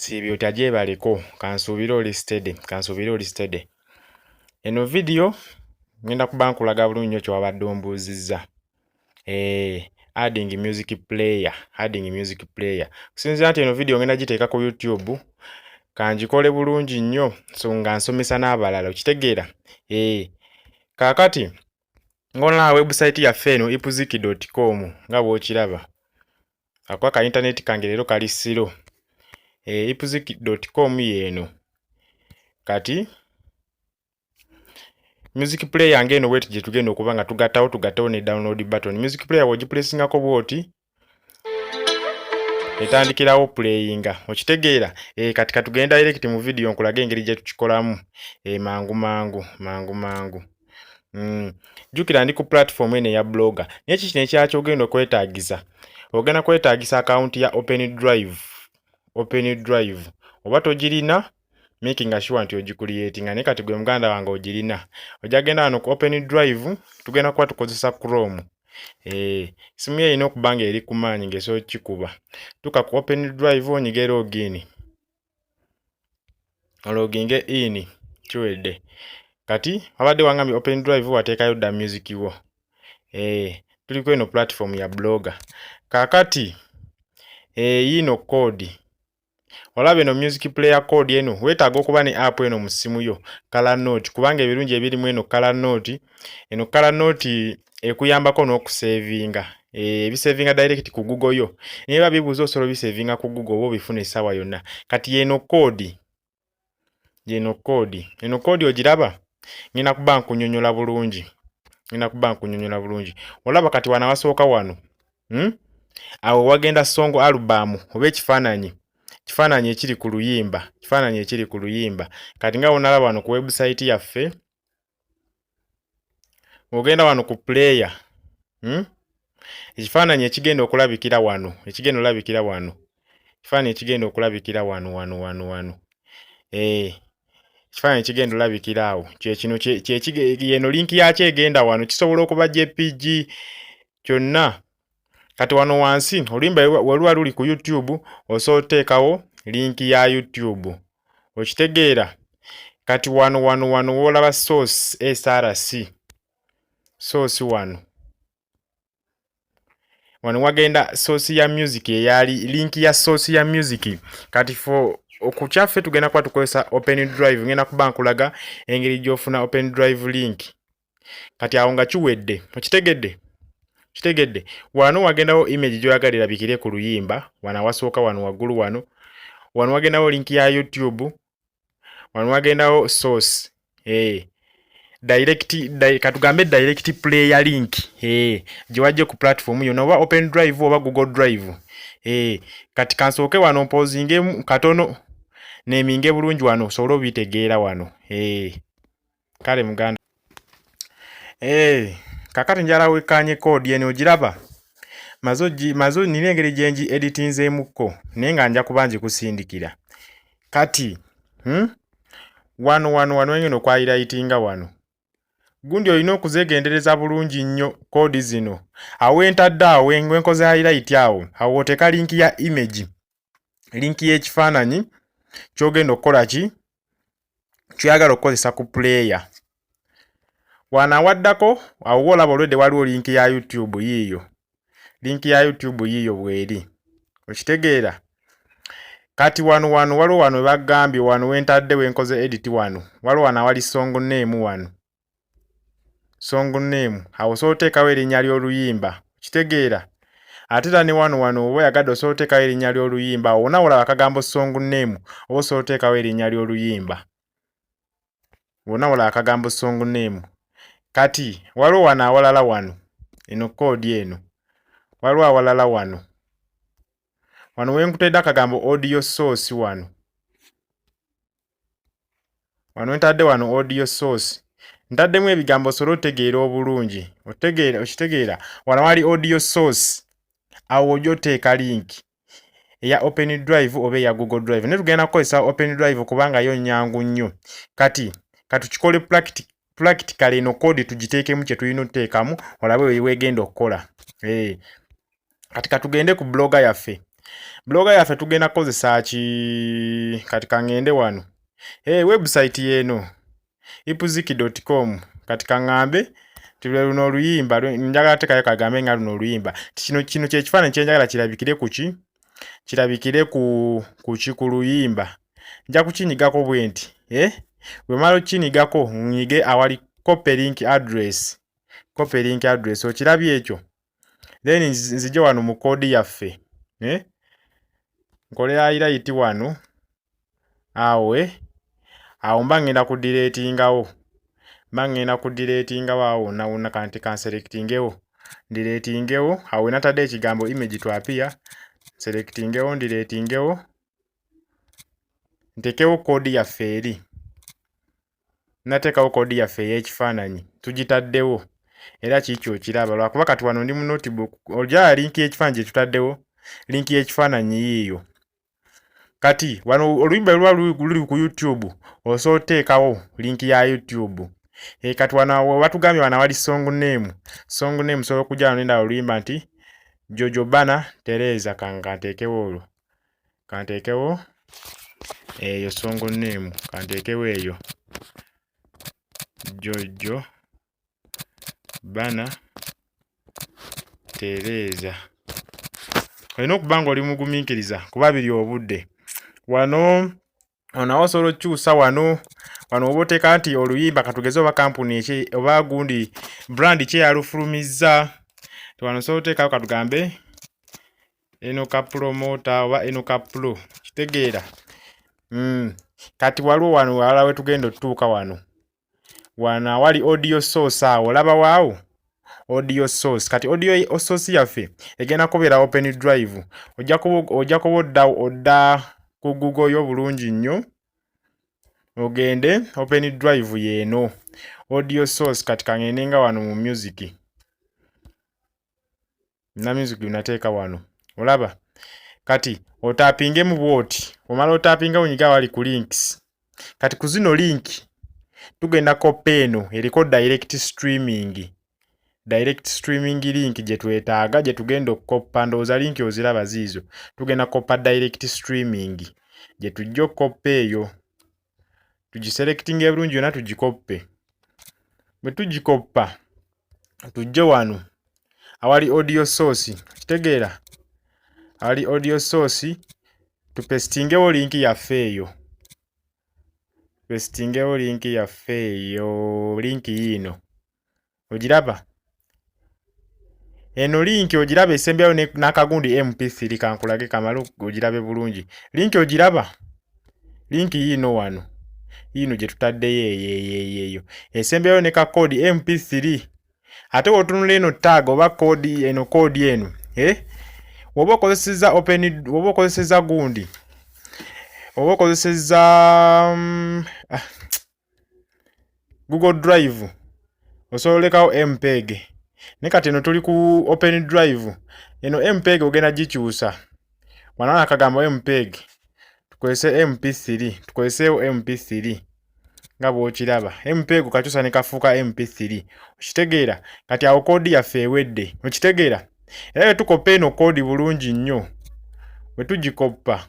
Sibyo tajebaleko kansuubira oli steady. Eno video ngenda kuba nkulaga bulungi nnyo kyewabadde ombuuzizza. Adding music player. Kusinziira nti eno video ngenda giteeka ku YouTube kanjikole bulungi nnyo so nga nsomesa n'abalala okitegeera. Kaakati ng'olaba website yaffe eno ipuziki.com nga bw'okiraba. Akuba ka internet kange leero kali siro. Ipuziki.com yeno. Kati music player ngeno wetu gye tugenda okuba nga tugattawo ne download button. Music player wogipressingako bwoti etandikirawo playinga okitegeera. Kati katugenda direct mu video nkulage engeri gye tukikolamu mangu. Jukira ndi ku platform ene ya blogger. Naye kiki nekyakyo ogenda okwetaagisa. Ogenda kwetaagisa account ya Open Drive. Oba togirina making sure nti ogicreating ne kati gwe muganda wange ogirina. Ojagenda wano ku Open Drive tugenda kuba tukozesa Chrome. Simu ye ino kubanga eri kumaanyi ngeso kikuba. Tuka ku Open Drive onyige login. Loginge in kiwedde. Kati abadde wangambye Open Drive wateekayo da music wo. Tuli ku eno platform ya blogger. Kakati yino code. Olaba eno music player code eno weetaaga okuba ne app eno mu ssimu yo color note kubanga ebirungi ebirimu eno color note. Eno color note ekuyambako n'okusavinga. Ebisavinga direct ku Google yo. Niba bibuuza osobola bisavinga ku Google oba obifuna essaawa yonna. Kati eno code. Eno code ogiraba? Ngina kuba nkunyonyola bulungi. Olaba kati wana wasooka wano. Awo wagenda song album oba ekifaananyi ekiri ku luyimba. Kati nga wonalaba wano ku website yaffe. Ogenda wano ku player. Ekifaananyi ekigenda okulabikira wano. Ekifaananyi ekigenda okulabikira wano. Ekifaananyi ekigenda olabikira awo. Yeno link yakyo egenda wano. Kisobola okuba JPG kyonna. Kati wano wansi oluyimba weluba luli ku YouTube osobola oteekawo link ya YouTube. Okitegeera? Kati wano wolaba source SRC. Source wano wagenda source ya music eyali link ya source ya music. Kati ku kyaffe tugenda kuba tukozesa Open Drive. Ngenda kuba nkulaga engeri gy'ofuna Open Drive link. Kati awo nga kiwedde. Okitegedde? Wano wagendawo image gy'oyagala erabikire ku luyimba. Wano wasooka wano waggulu wano. Wano wagendawo link ya YouTube. Wano wagendawo source. Katugambe direct player link. Gye wajje ku platform yonna oba Open Drive oba Google Drive. Kati kansooke wano mpozingemu katono neminge bulungi wano osobole obitegeera wano. Kale muganda. Kakati njala wekanye code eno ogiraba. Mazo nina engeri gyenji editinzeemuko naye nga nja kuba ngikusindikira. Kati wano engeno kwayirayitinga wano. Gundi olina okuzeegendereza bulungi nnyo code zino. Awo entadde awo wenkoze highlight awo. Awo oteeka link ya image. Link y'ekifaananyi ky'ogenda okukola ki? Ky'oyagala okukozesa ku player. Wana waddako awo olaba olwedde waliwo link ya YouTube yiiyo. Link ya YouTube yiiyo bweri. Okitegeera? Kati wano waliwo wano bagambye wano wentadde wenkoze edit wano. Waliwo wano awali song name wano. Song name. Awo so oteekawo erinnya ly'oluyimba. Okitegeera? Ate era ne wano oba yagadde osobola oteekawo erinnya ly'oluyimba. Awo wonna olaba akagambo song name oba osobola oteekawo erinnya ly'oluyimba. Wonna olaba akagambo song name. Kati waliwo wano awalala wano. Eno code eno. Waliwo awalala wano. Wano wenkutedde akagambo audio source wano. Wano wentadde wano audio source. Ntaddemu ebigambo osobola otegeera obulungi. Okitegeera? Wano wali audio source. Awo ojja oteeka link eya Open Drive oba eya Google Drive. Ne tugenda kukozesa Open Drive kubanga yo nnyangu nnyo. Kati katukikole practically eno code tugiteekemu kye tulina oteekamu olabe weegenda okukola. Kati katugende ku blogger yaffe. Blogger yaffe tugenda kozesa ki kati kangende wano. Website yeno ipuziki.com kati kangambe tule luno oluyimba njagala tekayo kagambe nga luno oluyimba. Kino kye kifaananyi kye njagala kirabikire ku ki? Kirabikire ku luyimba. Nja kukinyigako bwenti. Bwe mala okinyigako nyige awali copy link address. Copy link address okirabye ekyo. Then nzije wano mu code yaffe. Nkolera highlight wano. Awo mba ngenda ku deletingawo. Awo na kanti kan selectingewo. Deletingewo. Awo natadde ekigambo image to appear. Selectingewo, deletingewo. Ntekewo code yaffe eri. Nateekawo code yaffe ey'ekifaananyi. Tugitaddewo. Era kikyo kiraba lwakuba kati wano ndi mu notebook. Ojja link y'ekifaananyi gye tutaddewo. Link y'ekifaananyi yiiyo. Kati wano oluyimba luli ku YouTube osobola oteekawo link ya YouTube. Kati wano batugambye wano wali song name. Song name sobola okujja wano nenda oluyimba nti Jojo Bana Tereza kanteekewo olwo. Kanteekewo eyo song name. Kanteekewo eyo. Jojo Bana Tereza. Olina okuba nga oli mugumiikiriza kuba biri obudde. Wano osobola okukyusa wano oba oteeka nti oluyimba katugeze oba kampuni oba gundi brand kye yalufulumizza. Wano osobola oteekawo katugambe Enoka Promoter oba Enoka Pro. Kitegeera. Kati waliwo wano wala we tugenda otutuuka wano. Wano awali audio source awo olaba waawo. Audio source. Kati audio source yaffe egenda kubeera open drive. Ojja kuba odda ku Google yo bulungi nnyo. Ogende open drive yeeno. Audio source kati kangende nga wano mu music. Na music unateeka wano. Olaba. Kati otapinge mu bwoti. Omala otapinga onyiga wali ku links. Kati ku zino link tugenda copy eno eriko direct streaming. Direct streaming link gye twetaaga gye tugenda okukoppa ndowooza link oziraba ziizo. Tugenda koppa direct streaming gye tujja okukoppa eyo. Tugiselectinga ebulungi yonna tugikoppe. Bwe tugikoppa tujje wano awali audio source. Kitegeera? Awali audio source tupestingewo link yaffe eyo. Pestingewo link yaffe eyo. Link yino ogiraba? Eno link ogiraba esembyayo n'akagundi MP3 kankulage kamala ogirabe bulungi. Link ogiraba? Link yino wano. Yino gye tutaddeyo eyo. Esembyayo ne ka code MP3. Ate otunula eno tag oba code eno code eno. Woba okozeseza woba okozeseza gundi. Oba okozeseza Google Drive. Osobola olekawo MPEG. Ne kati eno tuli ku Open Drive. Eno MPEG ogenda gikyusa. Wano akagambo MPEG. Tukozese MP3. Tukozeseewo MP3. Nga bw'okiraba. MPEG kakyusa ne kafuuka MP3. Okitegeera? Kati awo code yaffe ewedde. Okitegeera? Era tukopa eno code bulungi nnyo. Bwe tugikoppa.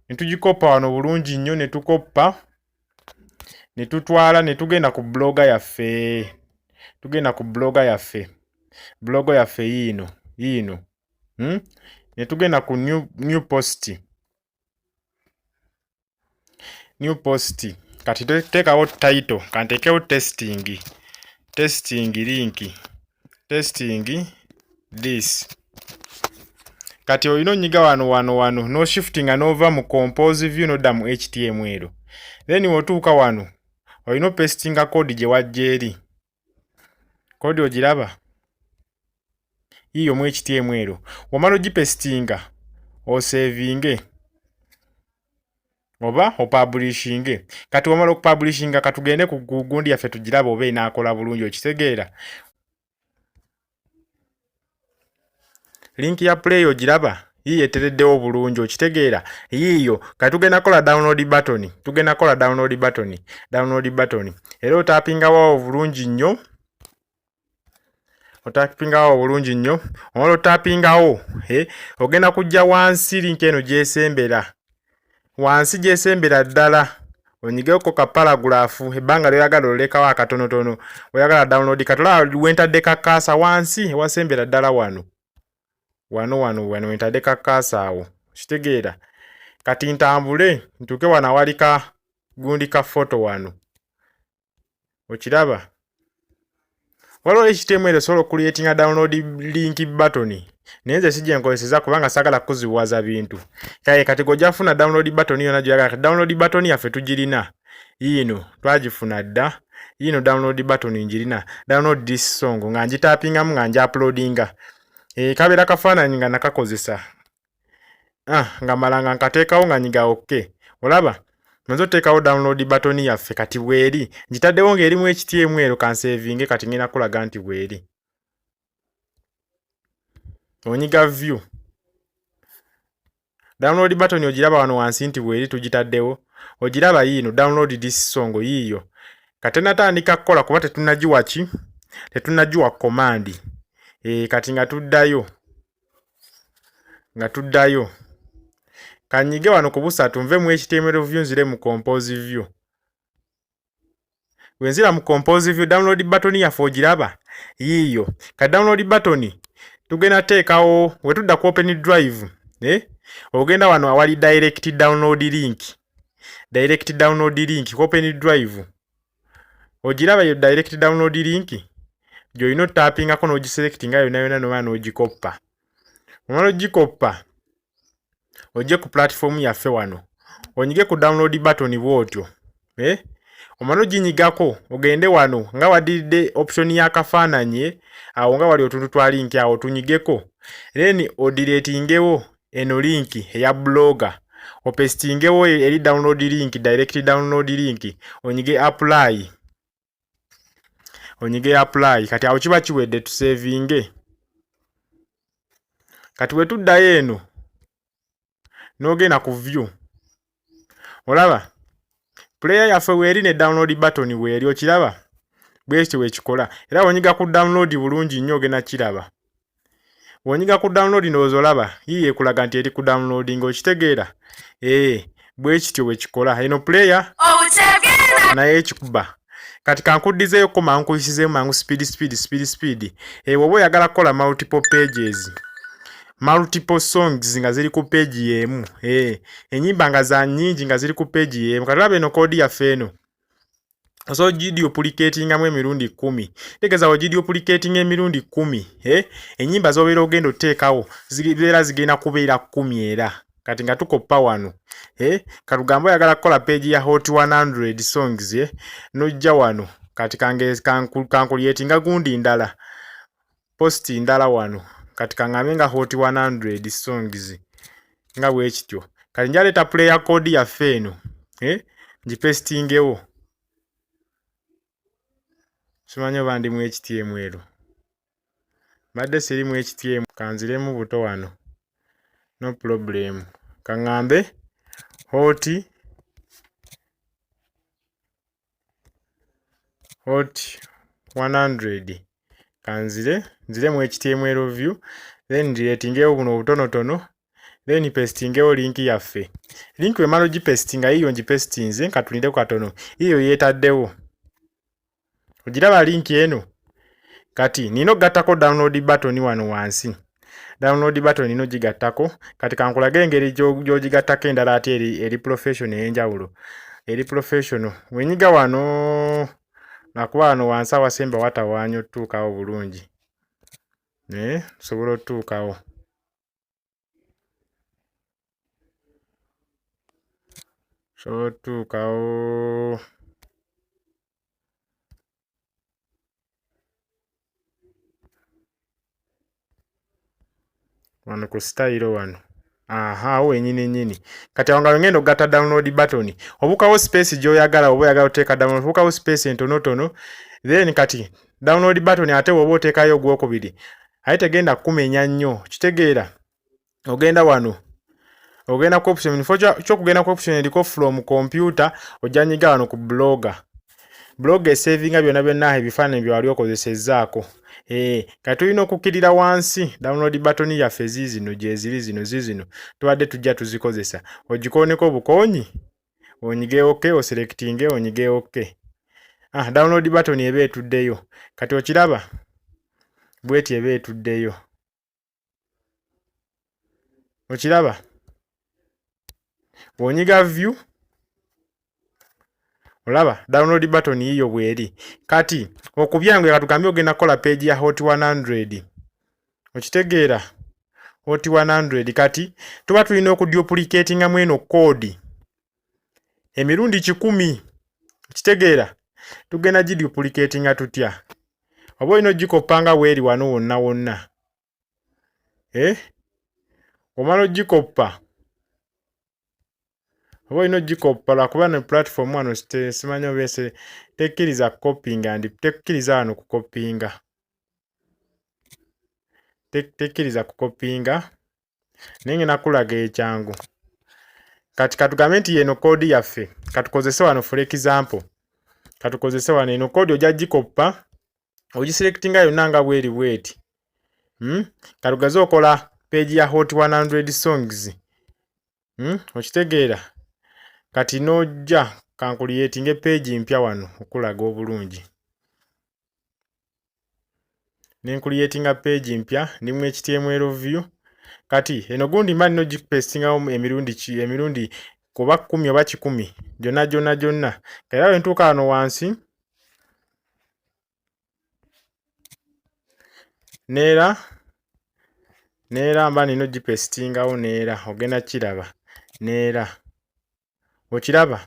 Ne tugikoppa wano bulungi nnyo ne tukoppa. Ne tutwala ne tugenda ku blogger yaffe. Tugenda ku blogger yaffe. Blogger yaffe yino. Ne tugenda ku new post. New post. Kati teekawo title. Kanteekewo testing. Testing link. Testing this. Kati olina onyiga wano. No shifting anova mu compose view nodda mu HTML. Then wotuuka wano. Olina pastinga code gye wajja eri. Code ogiraba? Iyo mu HTML. Wamala ogipestinga. Osavinge. Oba opublishinge. Kati wamala okupublishinga katugende ku gundi yaffe tugiraba oba enaakola bulungi. Okitegeera? Link ya play ogiraba? Yiyo etereddewo bulungi. Okitegeera? Yiyo katugenda kola download button. Tugenda kola download button. Download button. Era otapinga wawo bulungi nnyo. otapingawo bulungi nnyo. Omala otapingawo ogenda kujja wansi link eno gyesembera. Wansi gyesembera ddala onyigeko ka paragraph ebbanga lyoyagala olekawo akatonotono oyagala download katola wentadde kakasa wansi wasembera ddala wano wentadde kakasa awo kitegeera. Kati ntambule ntuuke wano awalika gundi ka photo wano okiraba. Waliwo HTML osobola okucreatinga download link button naye nze sijja nkozeseza kubanga sagala kuziwaza bintu. Kati gojja funa download button yonna gy'oyagala. Download button yaffe tugirina yino twagifuna dda. Yino download button njirina. Download this song nga ngitapingamu nga ngi-uploadinga. Kabeera kafaananyi nga nakakozesa. Nga malanga nkateekawo nga nyiga okay. Olaba? Nzo teekawo download button yaffe kati bweri. Ngitaddewo ng'erimu HTML kansevinge kati ngenda kulaga nti bweri. Onyiga view. Download button ogiraba wano wansi nti bweri tugitaddewo. Ogiraba yino download this song yiyo. Kati natandika kukola kuba tetunnagiwa ki? Tetunnagiwa command. Kati nga tuddayo. Kanyige wano ku busatu nve mu HTML view nzire mu compose view. Wenzira mu compose view download button yaffe ogiraba yiyo. Ka download button tugenda teekawo we tudda ku open drive. Ogenda wano awali direct download link. Direct download link ku open drive. Ogiraba yo direct download link. Gy'olina otappingako n'ogiselectinga yonna n'oba n'ogikoppa. Omala ogikoppa ojje ku platform yaffe wano. Onyige ku download button bw'otyo. Omala oginyigako ogende wano nga waddiridde option y'akafaananyi awo nga wali otuntu twa link awo tunyigeko. Then odiretingewo eno link eya blogger. Opestingewo eri download link, direct download link. Onyige apply. Kati awo kiba kiwedde tusevinge. Kati we tuddayo eno n'ogenda ku view. Olaba? Player yaffe weeri ne download button weeri okiraba? Bwekityo wekikola. Era wonyiga ku download bulungi nnyo ogenda kiraba. Wonyiga ku download ndowooza olaba yiye ekulaga nti eri ku downloading okitegeera? Bwekityo wekikola. Eno player naye ekikuba. Kati kankuddizeeyo ko mankuyisizeemu mangu speed. Woba oyagala kukola multiple pages. Multiple songs nga ziri ku page yemu. Enyimba nga za nnyingi nga ziri ku page yemu. Kati olaba eno kodi yaffe eno. So giduplicatingamu emirundi 10. Tegeeza giduplicatinga emirundi 10. Enyimba z'obeera ogenda oteekawo zibeera zigenda kubeera 10 era. Kati nga tukoppa wano. Kalugambo oyagala kukola page ya hot 100 songs. Nojja wano. Kati kankuliyetinga gundi ndala. Posti ndala wano. Kati kangambe nga hot 100 songs. Nga bwekityo. Kati njaleta player code yaffe eno. Ngipestingewo. Simanyi oba ndi mu HTML. Badde siri mu HTML. Kanziremu buto wano. No problem. Kangambe hot 100. Nzire mu HTML view. Then ndiretingewo buno obutonotono. Then pastingewo link yaffe. Link wemala ogipestinga yiyo ngipestinze katulinde ku katono. Yiyo yeetaddewo. Ogiraba link eno. Kati nino gattako download button wano wansi. Download button nino gigattako. Kati kankulage engeri gy'ogigattako endala ate eri professional enjawulo. Eri professional. Wenyiga wano nakuba wano wansi awasemba watawaanya otuukawo bulungi. Sobola otuukawo. Wano ku style wano. Wenyini. Kati awo nga ngendo gatta download button. Obukawo space gy'oyagala oba oyagala oteeka download. Obukawo space entonotono. Then kati download button ate woba oteekayo ogwokubiri. Aye tegenda kumenya nnyo. Kitegeera? Ogenda wano. Ogenda ku option. Kyokugenda ku option eriko from computer. Ojja nyiga wano ku blogger. Blogger esavinga byonna ebifaananyi bye wali okozesezzaako. kati tulina okukkirira wansi download button yaffe zino zino tubadde tujja tuzikozesa ogikooneko obukoonyi onyige OK oselectinge onyige OK. Download button eba etuddeyo kati okiraba bweti eba etuddeyo okiraba onyiga view olaba download button yiyo bweri kati okubyangu katugambye ogenda kola page ya hot 100 okitegeera hot 100 kati tuba tulina okuduplicatinga mweno code emirundi 10 okitegeera tugenda giduplicatinga tutya oba olina ogikopanga weeri wano wonna omala ogikoppa oba olina ogikoppa lwakuba ne platform wano simanyi obeese tekkiriza copyinga tekkiriza wano kukopyinga tekkiriza kukopyinga naye ngenda kulaga ekyangu kati katugambe nti yeno code yaffe katukozese wano for example katukozese wano eno code ojja gikoppa ogiselectinga yonna nga bweti katugeze okola page ya hot 100 songs okitegeera kati nojja kankuliyetinga page mpya wano okulaga obulungi nenkuliyetinga page mpya ndimu HTML view kati eno gundi mba nino gipestingawo emirundi kuba 10 oba 10 gyonna era wentuuka wano wansi neera mba nino gipestingawo neera ogenda kiraba neera okiraba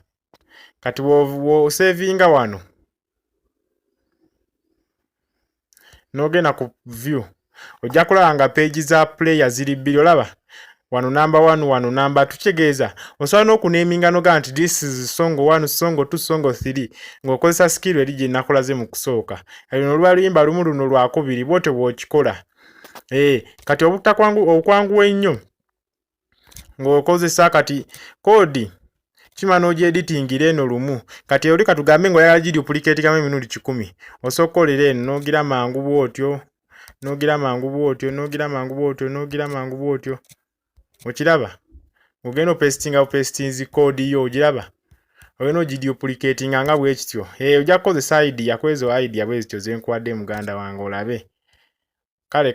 kati wosevinga wano n'ogenda ku view ojja kulaba nga page za player ziri bbiri olaba wano number 1 wano number 2 kitegeeza osobola n'okuneeminga noga nti this is song 1 song 2 song 3 ng'okozesa skill eri gye nakulaze mu kusooka luno luba luyimba lumu luno lwakubiri bwotyo bw'okikola kati okwanguwa ennyo ng'okozesa kati kodi kima n'ogyeditingira eno lumu kati oli katugambe ng'oyagala giduplicatingamu emirundi 10 osobola okukolera eno n'ogira mangu bwotyo okiraba ogenda opestinzi code yo ogiraba ogenda ogiduplicatinga nga bwekityo ojja kukozesa idea kwezo idea bwezityo zenkuwadde muganda wange olabe kale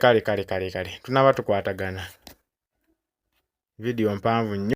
tunaba tukwatagana video mpanvu nnyo.